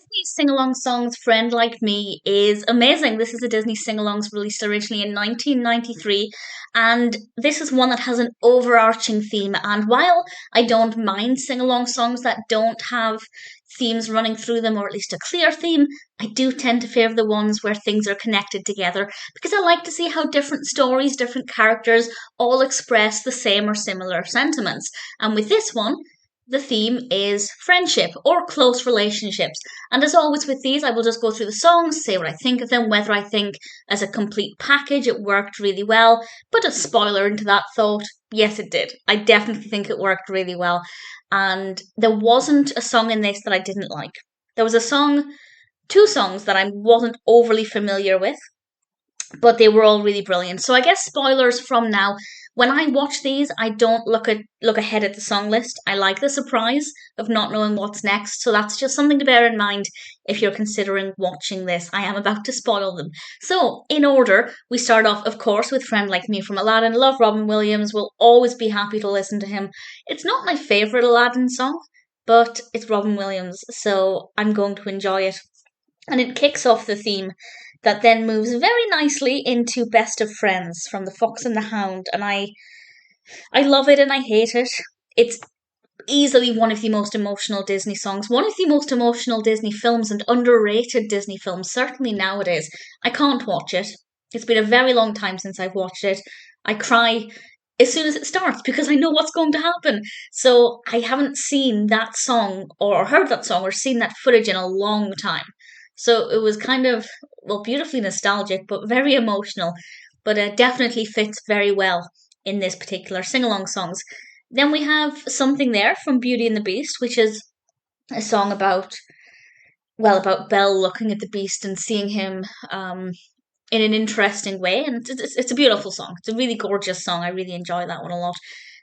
Disney sing-along songs Friend Like Me is amazing. This is a Disney sing-alongs released originally in 1993, and this is one that has an overarching theme. And while I don't mind sing-along songs that don't have themes running through them, or at least a clear theme, I do tend to favour the ones where things are connected together because I like to see how different stories, different characters all express the same or similar sentiments. And with this one, the theme is friendship or close relationships. And as always with these, I will just go through the songs, say what I think of them, whether I think as a complete package it worked really well. But a spoiler into that thought, yes, it did. I definitely think it worked really well. And there wasn't a song in this that I didn't like. There was a song, two songs that I wasn't overly familiar with, but they were all really brilliant. So I guess spoilers from now. When I watch these, I don't look ahead at the song list. I like the surprise of not knowing what's next. So that's just something to bear in mind if you're considering watching this. I am about to spoil them. So in order, we start off, of course, with "Friend Like Me" from Aladdin. Love Robin Williams. Will always be happy to listen to him. It's not my favorite Aladdin song, but it's Robin Williams, so I'm going to enjoy it. And it kicks off the theme that then moves very nicely into "Best of Friends" from The Fox and the Hound. And I love it and I hate it. It's easily one of the most emotional Disney songs, one of the most emotional Disney films, and underrated Disney films, certainly nowadays. I can't watch it. It's been a very long time since I've watched it. I cry as soon as it starts because I know what's going to happen. So I haven't seen that song or heard that song or seen that footage in a long time. So it was kind of, well, beautifully nostalgic, but very emotional. But it definitely fits very well in this particular sing along songs. Then we have Something There from Beauty and the Beast, which is a song about, well, about Belle looking at the Beast and seeing him in an interesting way. And it's a beautiful song. It's a really gorgeous song. I really enjoy that one a lot.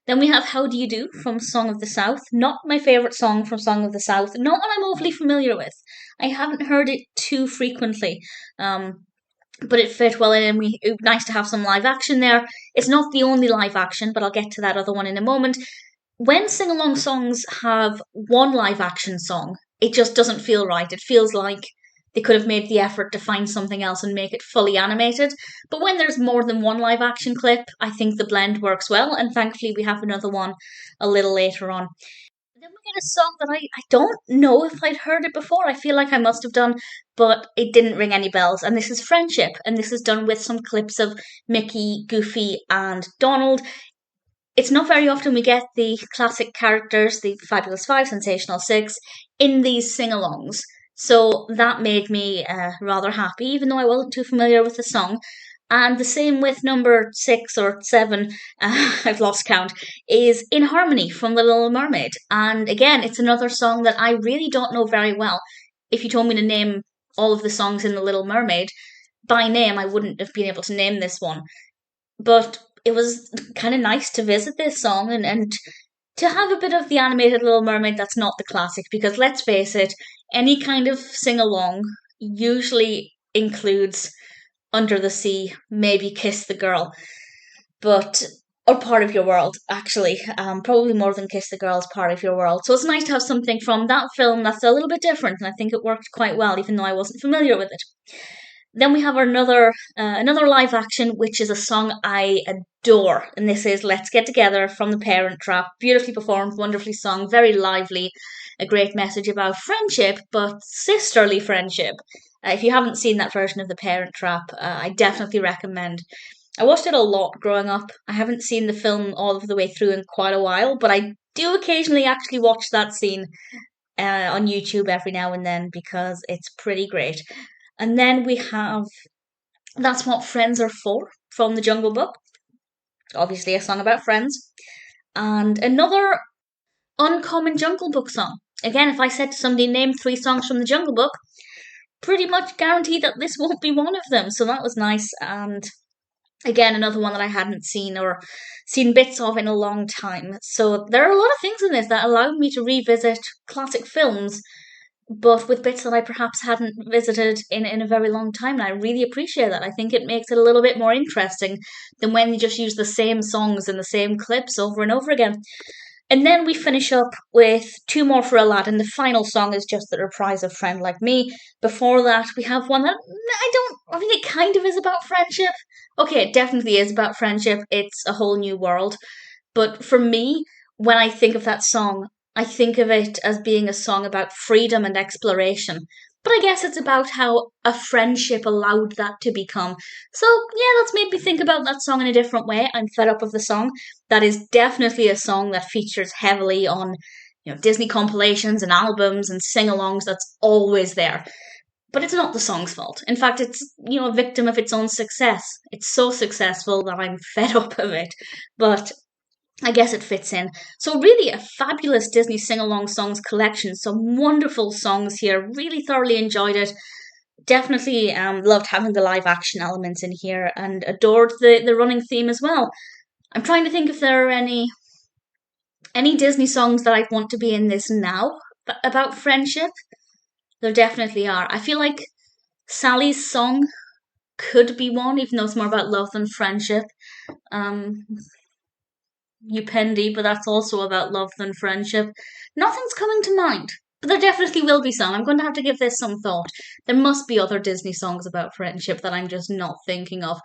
Then we have How Do You Do from Song of the South. Not my favourite song from Song of the South. Not one I'm overly familiar with. I haven't heard it too frequently. But it fit well in, and it was nice to have some live action there. It's not the only live action, but I'll get to that other one in a moment. When sing along songs have one live action song, it just doesn't feel right. It feels like they could have made the effort to find something else and make it fully animated. But when there's more than one live action clip, I think the blend works well, and thankfully we have another one a little later on. Then we get a song that I don't know if I'd heard it before. I feel like I must have done, but it didn't ring any bells. And this is Friendship, and this is done with some clips of Mickey, Goofy, and Donald. It's not very often we get the classic characters, the Fabulous Five, Sensational Six, in these sing alongs. So that made me rather happy, even though I wasn't too familiar with the song. And the same with number 6 or 7, I've lost count, is In Harmony from The Little Mermaid. And again, it's another song that I really don't know very well. If you told me to name all of the songs in The Little Mermaid, by name, I wouldn't have been able to name this one. But it was kind of nice to visit this song and to have a bit of the animated Little Mermaid that's not the classic, because let's face it, any kind of sing along usually includes Under the Sea, maybe Kiss the Girl, but or Part of Your World, actually. Probably more than Kiss the Girl is Part of Your World. So it's nice to have something from that film that's a little bit different, and I think it worked quite well, even though I wasn't familiar with it. Then we have another live action, which is a song I adore, and this is "Let's Get Together" from The Parent Trap. Beautifully performed, wonderfully sung, very lively, a great message about friendship, but sisterly friendship. If you haven't seen that version of The Parent Trap, I definitely recommend. I watched it a lot growing up. I haven't seen the film all of the way through in quite a while, but I do occasionally actually watch that scene on YouTube every now and then because it's pretty great. And then we have That's What Friends Are For from The Jungle Book. Obviously, a song about friends. And another uncommon Jungle Book song. Again, if I said to somebody, name 3 songs from The Jungle Book, pretty much guarantee that this won't be one of them. So that was nice. And again, another one that I hadn't seen or seen bits of in a long time. So there are a lot of things in this that allowed me to revisit classic films, but with bits that I perhaps hadn't visited in a very long time. And I really appreciate that. I think it makes it a little bit more interesting than when you just use the same songs and the same clips over and over again. And then we finish up with two more for Aladdin. The final song is just the reprise of Friend Like Me. Before that, we have one that I mean, it kind of is about friendship. Okay, it definitely is about friendship. It's A Whole New World. But for me, when I think of that song, I think of it as being a song about freedom and exploration. But I guess it's about how a friendship allowed that to become. So, yeah, that's made me think about that song in a different way. I'm fed up of the song. That is definitely a song that features heavily on Disney compilations and albums and sing-alongs. That's always there. But it's not the song's fault. In fact, it's a victim of its own success. It's so successful that I'm fed up of it. But I guess it fits in. So, really, a fabulous Disney sing along songs collection. Some wonderful songs here. Really thoroughly enjoyed it. Definitely loved having the live action elements in here and adored the running theme as well. I'm trying to think if there are any Disney songs that I'd want to be in this now about friendship. There definitely are. I feel like Sally's song could be one, even though it's more about love than friendship. Um, Upendi, but that's also about love than friendship. Nothing's coming to mind, but there definitely will be some. I'm going to have to give this some thought. There must be other Disney songs about friendship that I'm just not thinking of.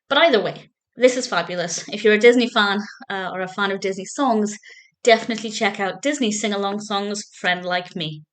But either way, this is fabulous. If you're a Disney fan or a fan of Disney songs, definitely check out Disney sing along songs, Friend Like Me.